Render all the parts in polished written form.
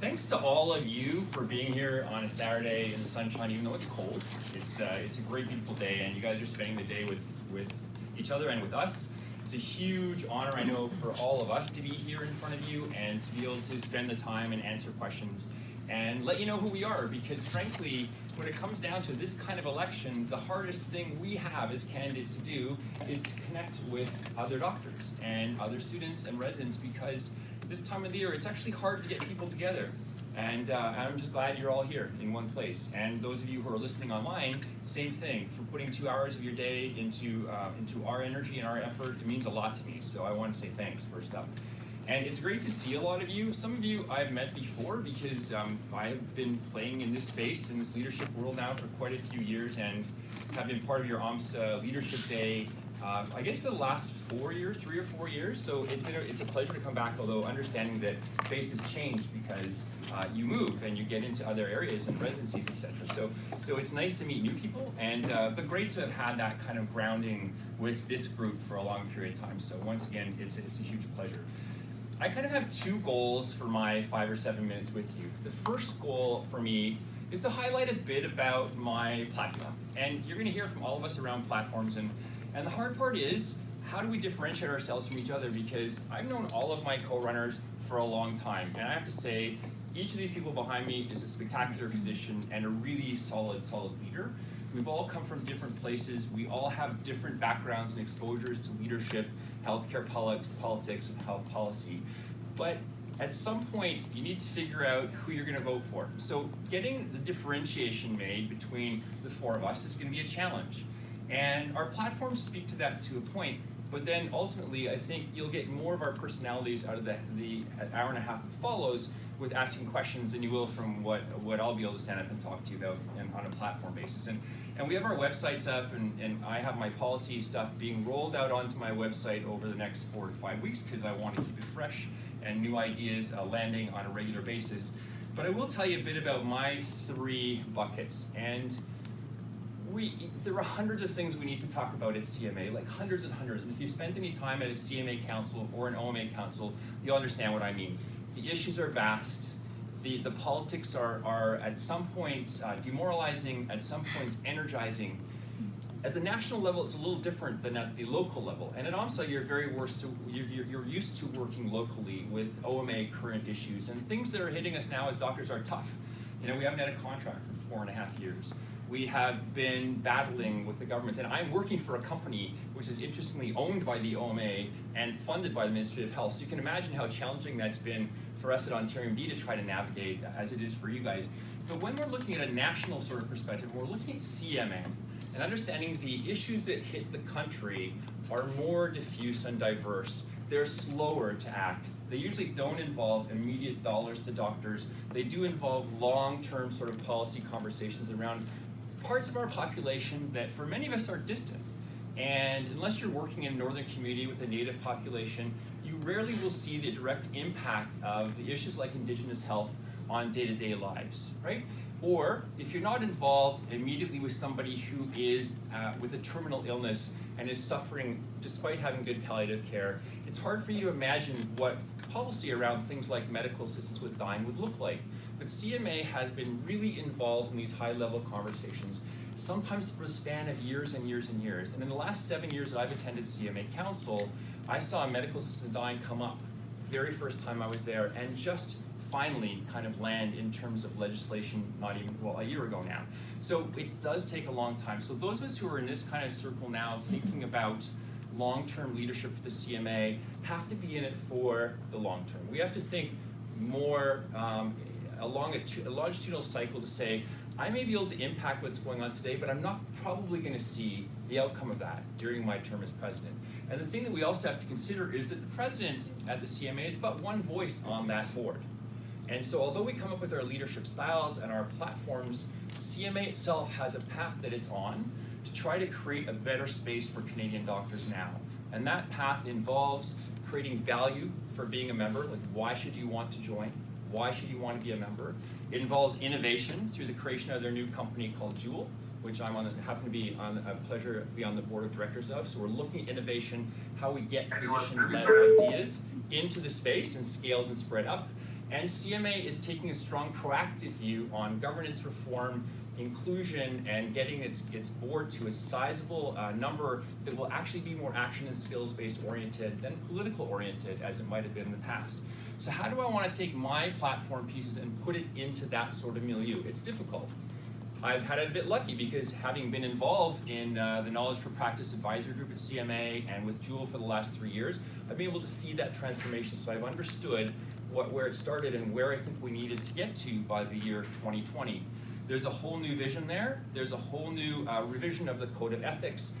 Thanks to all of you for being here on a Saturday in the sunshine, even though it's cold. It's a great, beautiful day, and you guys are spending the day with each other and with us. It's a huge honor, I know, for all of us to be here in front of you and to be able to spend the time and answer questions and let you know who we are, because frankly, when it comes down to this kind of election, the hardest thing we have as candidates to do is to connect with other doctors and other students and residents, because this time of the year, it's actually hard to get people together. And I'm just glad you're all here in one place. And those of you who are listening online, same thing. For putting 2 hours of your day into our energy and our effort, it means a lot to me. So I want to say thanks first up. And it's great to see a lot of you. Some of you I've met before because I have been playing in this space, in this leadership world now for quite a few years, and have been part of your OMSA Leadership Day I guess for the last 4 years, 3 or 4 years. So it's a pleasure to come back, although understanding that faces change because you move and you get into other areas and residencies, etc. So it's nice to meet new people, and but great to have had that kind of grounding with this group for a long period of time. So once again, it's a huge pleasure. I kind of have 2 goals for my 5 or 7 minutes with you. The first goal for me is to highlight a bit about my platform. And you're going to hear from all of us around platforms, and the hard part is, how do we differentiate ourselves from each other? Because I've known all of my co-runners for a long time, and I have to say, each of these people behind me is a spectacular physician and a really solid leader. We've all come from different places. We all have different backgrounds and exposures to leadership, healthcare politics, and health policy. But at some point, you need to figure out who you're going to vote for. So getting the differentiation made between the 4 of us is going to be a challenge. And our platforms speak to that to a point, but then ultimately, I think you'll get more of our personalities out of the hour and a half that follows with asking questions than you will from what I'll be able to stand up and talk to you about on a platform basis. And we have our websites up, and I have my policy stuff being rolled out onto my website over the next 4 to 5 weeks, because I want to keep it fresh and new ideas landing on a regular basis. But I will tell you a bit about my 3 buckets. And there are hundreds of things we need to talk about at CMA, like hundreds and hundreds. And if you spend any time at a CMA council or an OMA council, you'll understand what I mean. The issues are vast. The politics are at some point demoralizing, at some points energizing. At the national level, it's a little different than at the local level. And at OMSA, you're used to working locally with OMA current issues, and things that are hitting us now as doctors are tough. You know, we haven't had a contract for 4.5 years. We have been battling with the government, and I'm working for a company which is interestingly owned by the OMA and funded by the Ministry of Health. So you can imagine how challenging that's been for us at OntarioMD to try to navigate, as it is for you guys. But when we're looking at a national sort of perspective, we're looking at CMA and understanding the issues that hit the country are more diffuse and diverse. They're slower to act. They usually don't involve immediate dollars to doctors. They do involve long-term sort of policy conversations around parts of our population that for many of us are distant. And unless you're working in a northern community with a native population, you rarely will see the direct impact of the issues like Indigenous health on day-to-day lives, right? Or if you're not involved immediately with somebody who is with a terminal illness and is suffering despite having good palliative care, it's hard for you to imagine what policy around things like medical assistance with dying would look like. But CMA has been really involved in these high-level conversations, sometimes for a span of years and years and years. And in the last 7 years that I've attended CMA Council, I saw medical assistance with dying come up very first time I was there, and just finally kind of land in terms of legislation a year ago now. So it does take a long time. So those of us who are in this kind of circle now thinking about long-term leadership for the CMA have to be in it for the long term. We have to think more along a longitudinal cycle to say, I may be able to impact what's going on today, but I'm not probably going to see the outcome of that during my term as president. And the thing that we also have to consider is that the president at the CMA is but one voice on that board. And so although we come up with our leadership styles and our platforms, CMA itself has a path that it's on to try to create a better space for Canadian doctors now. And that path involves creating value for being a member, like why should you want to join? Why should you want to be a member? It involves innovation through the creation of their new company called Jewel, which happen to be a pleasure to be on the board of directors of. So we're looking at innovation, how we get physician-led ideas into the space and scaled and spread up. And CMA is taking a strong proactive view on governance reform, inclusion, and getting its board to a sizable number that will actually be more action and skills-based oriented than political oriented as it might have been in the past. So how do I want to take my platform pieces and put it into that sort of milieu? It's difficult. I've had it a bit lucky because having been involved in the Knowledge for Practice Advisory Group at CMA and with Jewel for the last 3 years, I've been able to see that transformation. So I've understood where it started and where I think we needed to get to by the year 2020. There's a whole new vision there. There's a whole new revision of the Code of Ethics,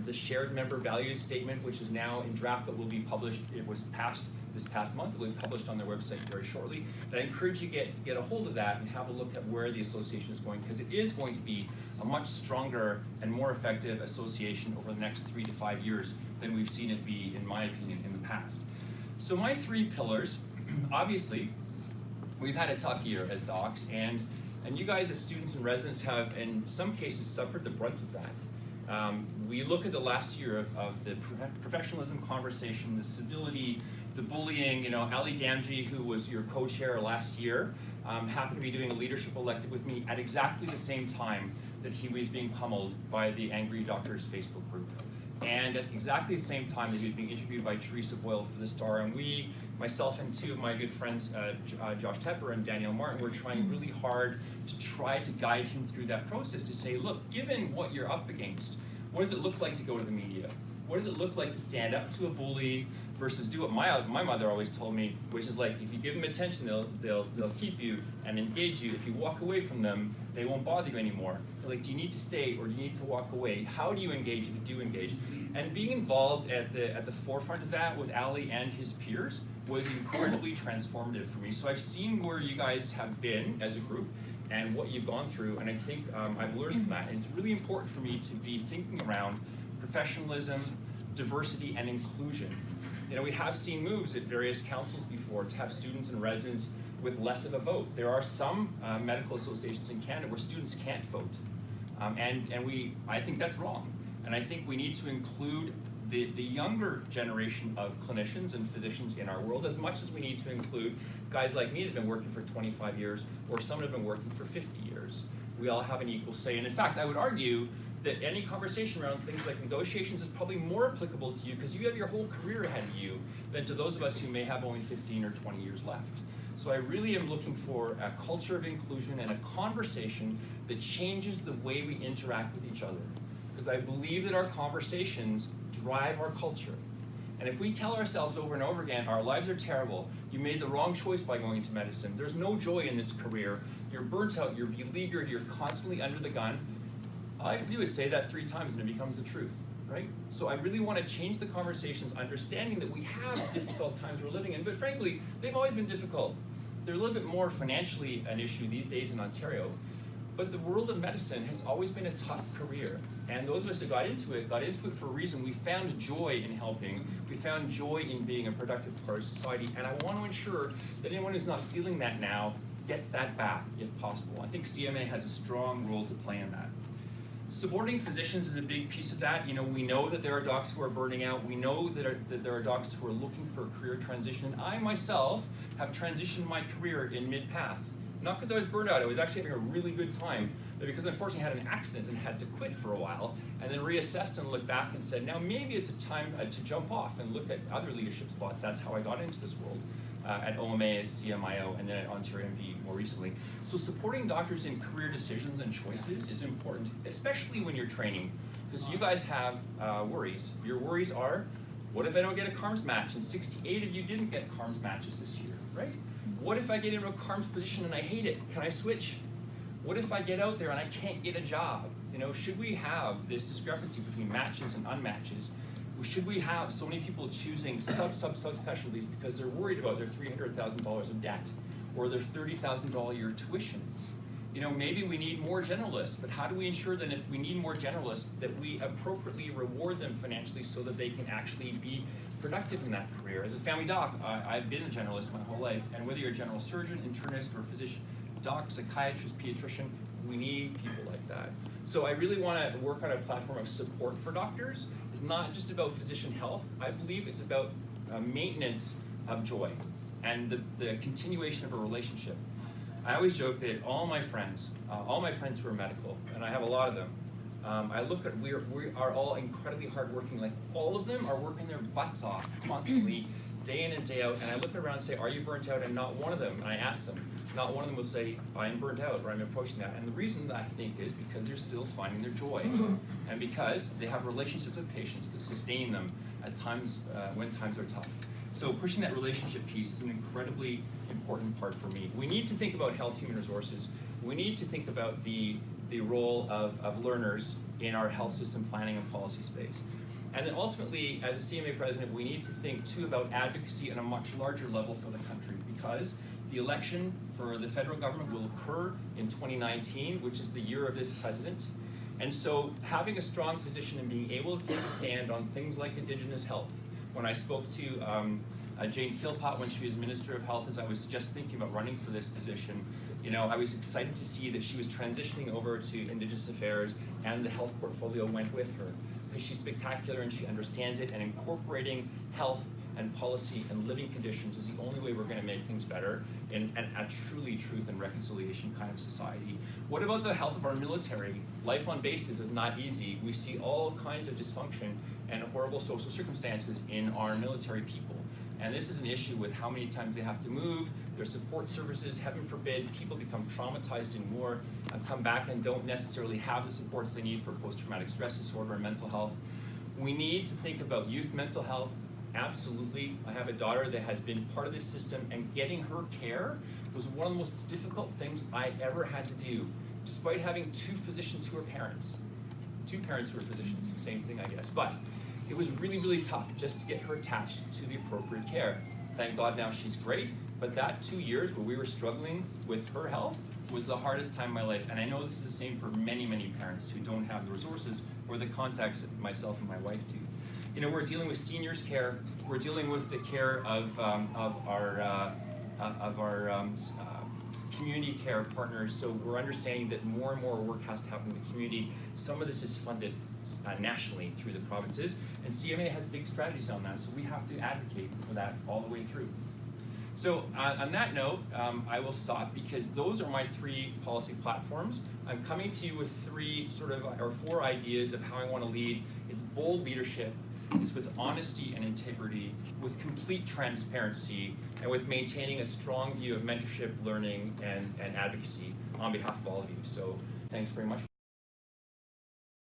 the Shared Member Values Statement, which is now in draft but will be published. It was passed this past month. It will be published on their website very shortly. And I encourage you to get a hold of that and have a look at where the association is going, because it is going to be a much stronger and more effective association over the next 3 to 5 years than we've seen it be, in my opinion, in the past. So my 3 pillars, obviously, we've had a tough year as docs, and you guys as students and residents have, in some cases, suffered the brunt of that. We look at the last year of the professionalism conversation, the civility, the bullying. You know, Ali Damji, who was your co-chair last year, happened to be doing a leadership elective with me at exactly the same time that he was being pummeled by the Angry Doctors Facebook group. And at exactly the same time that he was being interviewed by Teresa Boyle for the Star, and we, myself and 2 of my good friends, Josh Tepper and Danielle Martin, were trying really hard to try to guide him through that process to say, look, given what you're up against, what does it look like to go to the media? What does it look like to stand up to a bully versus do what my mother always told me, which is like, if you give them attention, they'll keep you and engage you. If you walk away from them, they won't bother you anymore. They're like, do you need to stay or do you need to walk away? How do you engage if you do engage? And being involved at the forefront of that with Ali and his peers was incredibly transformative for me. So I've seen where you guys have been as a group and what you've gone through, and I think I've learned from that. And it's really important for me to be thinking around professionalism, diversity, and inclusion. You know, we have seen moves at various councils before to have students and residents with less of a vote. There are some medical associations in Canada where students can't vote, and I think that's wrong. And I think we need to include the younger generation of clinicians and physicians in our world as much as we need to include guys like me that have been working for 25 years or some that have been working for 50 years. We all have an equal say. And in fact, I would argue that any conversation around things like negotiations is probably more applicable to you because you have your whole career ahead of you than to those of us who may have only 15 or 20 years left. So I really am looking for a culture of inclusion and a conversation that changes the way we interact with each other. Because I believe that our conversations drive our culture. And if we tell ourselves over and over again, our lives are terrible, you made the wrong choice by going into medicine, there's no joy in this career, you're burnt out, you're beleaguered, you're constantly under the gun, all I have to do is say that 3 times and it becomes the truth, right? So I really want to change the conversations, understanding that we have difficult times we're living in, but frankly, they've always been difficult. They're a little bit more financially an issue these days in Ontario, but the world of medicine has always been a tough career. And those of us who got into it for a reason. We found joy in helping. We found joy in being a productive part of society. And I want to ensure that anyone who's not feeling that now gets that back, if possible. I think CMA has a strong role to play in that. Supporting physicians is a big piece of that. You know, we know that there are docs who are burning out. We know that there are docs who are looking for a career transition. I myself have transitioned my career in mid-path. Not because I was burned out, I was actually having a really good time, but because unfortunately I had an accident and had to quit for a while, and then reassessed and looked back and said, now maybe it's a time to jump off and look at other leadership spots. That's how I got into this world, at OMA as CMIO, and then at Ontario MD more recently. So supporting doctors in career decisions and choices is important, especially when you're training, because you guys have worries. Your worries are, what if I don't get a CARMS match? And 68 of you didn't get CARMS matches this year, right? What if I get into a CARMS position and I hate it? Can I switch? What if I get out there and I can't get a job? You know, should we have this discrepancy between matches and unmatches? Should we have so many people choosing subspecialties because they're worried about their $300,000 of debt or their $30,000 a year tuition? You know, maybe we need more generalists, but how do we ensure that if we need more generalists, that we appropriately reward them financially so that they can actually be productive in that career? As a family doc, I've been a generalist my whole life, and whether you're a general surgeon, internist, or physician, doc, psychiatrist, pediatrician, we need people like that. So I really want to work on a platform of support for doctors. It's not just about physician health. I believe it's about maintenance of joy. and the continuation of a relationship. I always joke that all my friends who are medical, and I have a lot of them, I look at, we are all incredibly hardworking. Like, all of them are working their butts off constantly, day in and day out, and I look around and say, are you burnt out? And not one of them, and I ask them, not one of them will say, I'm burnt out, or I'm approaching that. And the reason that I think is because they're still finding their joy, and because they have relationships with patients that sustain them at times when times are tough. So pushing that relationship piece is an incredibly important part for me. We need to think about health human resources. We need to think about the role of learners in our health system planning and policy space. And then ultimately, as a CMA president, we need to think too about advocacy on a much larger level for the country, because the election for the federal government will occur in 2019, which is the year of this president. And so having a strong position and being able to take a stand on things like Indigenous health. When I spoke to Jane Philpott when she was Minister of Health, as I was just thinking about running for this position, you know, I was excited to see that she was transitioning over to Indigenous Affairs, and the health portfolio went with her. Because she's spectacular and she understands it, and incorporating health and policy and living conditions is the only way we're going to make things better in a truly truth and reconciliation kind of society. What about the health of our military? Life on bases is not easy. We see all kinds of dysfunction and horrible social circumstances in our military people. And this is an issue with how many times they have to move, their support services, heaven forbid, people become traumatized in war and come back and don't necessarily have the supports they need for post-traumatic stress disorder and mental health. We need to think about youth mental health. Absolutely. I have a daughter that has been part of this system, and getting her care was one of the most difficult things I ever had to do, despite having two physicians who are parents. Two parents who are physicians, same thing I guess. But it was really, really tough just to get her attached to the appropriate care. Thank God now she's great, but that 2 years where we were struggling with her health was the hardest time of my life. And I know this is the same for many, many parents who don't have the resources or the contacts that myself and my wife do. You know, we're dealing with seniors care, we're dealing with the care of our community care partners, so we're understanding that more and more work has to happen in the community. Some of this is funded nationally through the provinces, and CMA has big strategies on that, so we have to advocate for that all the way through. So on that note, I will stop, because those are my three policy platforms. I'm coming to you with four ideas of how I want to lead. It's bold leadership, it's with honesty and integrity, with complete transparency, and with maintaining a strong view of mentorship, learning, and advocacy on behalf of all of you. So thanks very much.